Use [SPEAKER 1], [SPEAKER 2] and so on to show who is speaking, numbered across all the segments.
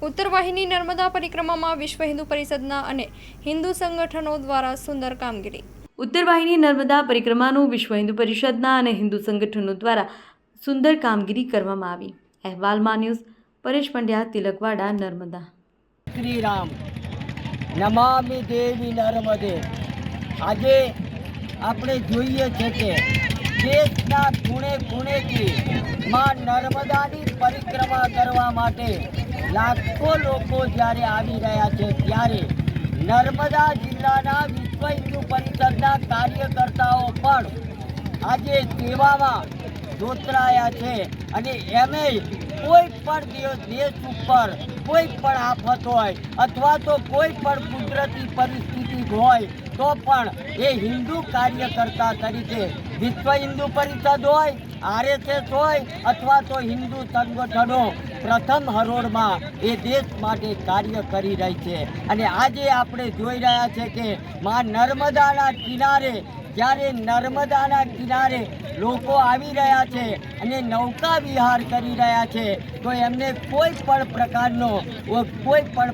[SPEAKER 1] ઉત્તર વાહિની નર્મદા પરિક્રમામાં વિશ્વ હિન્દુ પરિષદના અને હિન્દુ સંગઠનો દ્વારા સુંદર કામગીરી।
[SPEAKER 2] ઉત્તર વાહિની નર્મદા પરિક્રમાનું વિશ્વ હિન્દુ પરિષદના અને હિન્દુ સંગઠનો દ્વારા સુંદર કામગીરી કરવામાં આવી। અહેવાલમાં ન્યૂઝ પરેશ પંડ્યા, તિલકવાડા, નર્મદા।
[SPEAKER 3] श्री राम नमामि देवी नर्मदे। આજે આપણે જોઈએ છે કે દેશના ખૂણે ખૂણેથી માં નર્મદાની પરિક્રમા કરવા માટે લાખો લોકો જ્યારે આવી રહ્યા છે, ત્યારે નર્મદા જિલ્લાના વિશ્વ હિન્દુ પરિષદના કાર્યકર્તાઓ પણ આજે સેવામાં જોતરાયા છે અને એમે કોઈ પણ દેશ ઉપર કોઈ પણ આફત હોય અથવા તો કોઈ પણ કુદરતી પરિસ્થિતિ હોય તો પણ એ હિન્દુ કાર્યકર્તા તરીકે વિશ્વ હિન્દુ પરિષદ હોય, RSS હોય અથવા તો હિન્દુ સંગઠનો પ્રથમ હરોળમાં એ દેશ માટે કાર્ય કરી રહી છે। અને આજે આપણે જોઈ રહ્યા છે કે માં નર્મદાના કિનારે જ્યારે નર્મદાના કિનારે લોકો આવી રહ્યા છે અને નૌકા વિહાર કરી રહ્યા છે તો એમને કોઈ પણ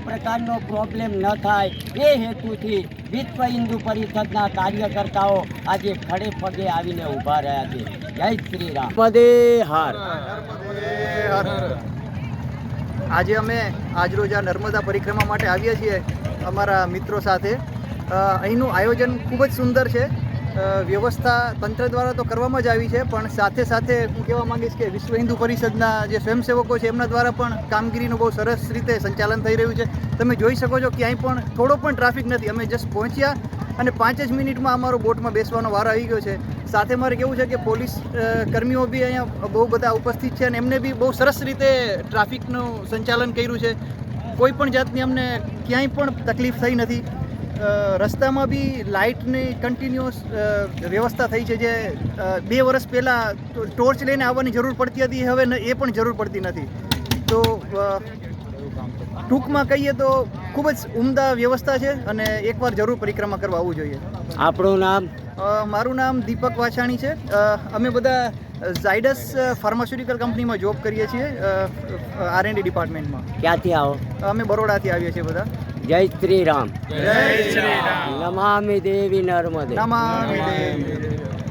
[SPEAKER 3] પ્રકારનો પ્રોબ્લેમ ન થાય એ હેતુથી વિશ્વ હિન્દુ પરિષદના કાર્યકર્તાઓ આજે ખડે પગે આવીને ઊભા રહ્યા છે। જય શ્રી રામ, પદે હાર।
[SPEAKER 4] આજે અમે આજરોજ આ નર્મદા પરિક્રમા માટે આવ્યા છીએ અમારા મિત્રો સાથે। અહીંનું આયોજન ખૂબ જ સુંદર છે। વ્યવસ્થા તંત્ર દ્વારા તો કરવામાં જ આવી છે, પણ સાથે સાથે હું કહેવા માંગીશ કે વિશ્વ હિન્દુ પરિષદના જે સ્વયંસેવકો છે એમના દ્વારા પણ કામગીરીનું બહુ સરસ રીતે સંચાલન થઈ રહ્યું છે। તમે જોઈ શકો છો ક્યાંય પણ થોડો પણ ટ્રાફિક નથી। અમે જસ્ટ પહોંચ્યા અને 5 જ મિનિટમાં અમારો બોટમાં બેસવાનો વારો આવી ગયો છે। સાથે મારે કેવું છે કે પોલીસ કર્મીઓ બી અહીંયા બહુ બધા ઉપસ્થિત છે અને એમને બી બહુ સરસ રીતે ટ્રાફિકનું સંચાલન કર્યું છે। કોઈ પણ જાતની અમને ક્યાંય પણ તકલીફ થઈ નથી। રસ્તામાં બી લાઇટની કન્ટિન્યુઅસ વ્યવસ્થા થઈ છે। જે 2 વર્ષ પહેલાં ટોર્ચ લઈને આવવાની જરૂર પડતી હતી, હવે એ પણ જરૂર પડતી નથી। તો ટૂંકમાં કહીએ તો ખૂબ જ ઉમદા વ્યવસ્થા છે અને એકવાર જરૂર પરિક્રમા કરવા આવવું જોઈએ।
[SPEAKER 3] આપણું નામ?
[SPEAKER 4] મારું નામ દીપક વાછાણી છે। અમે બધા ઝાયડસ ફાર્માસ્યુટિકલ કંપનીમાં જોબ કરીએ છીએ, R&D ડિપાર્ટમેન્ટમાં।
[SPEAKER 3] ક્યાંથી આવો?
[SPEAKER 4] અમે બરોડાથી આવીએ છીએ બધા।
[SPEAKER 3] જય શ્રી રામ, જય શ્રી રામ, નમામિ દેવી નર્મદે,
[SPEAKER 4] નમામિ દેવી।